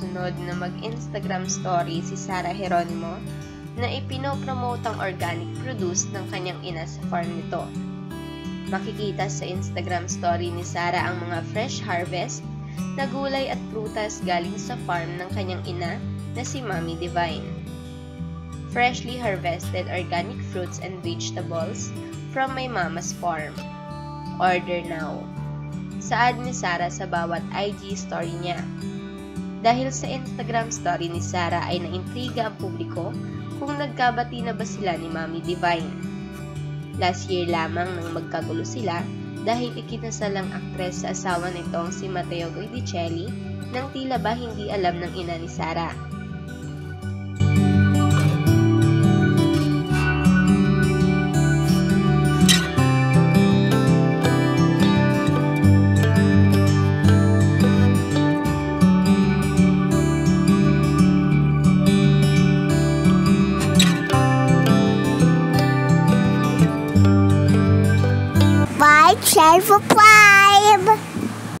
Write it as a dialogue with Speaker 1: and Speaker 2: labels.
Speaker 1: sumusunod na mag-Instagram story si Sarah Geronimo na ipinopromote ang organic produce ng kanyang ina sa farm nito. Makikita sa Instagram story ni Sarah ang mga fresh harvest na gulay at prutas galing sa farm ng kanyang ina na si Mommy Divine. Freshly harvested organic fruits and vegetables from my mama's farm. Order now. Saad ni Sarah sa bawat IG story niya. Dahil sa Instagram story ni Sarah ay naintriga ang publiko kung nagkabati na ba sila ni Mommy Divine. Last year lamang nang magkagulo sila dahil ikinasal ang aktres sa asawa nitong si Matteo Guidicelli nang tila ba hindi alam ng ina ni Sarah.
Speaker 2: Share for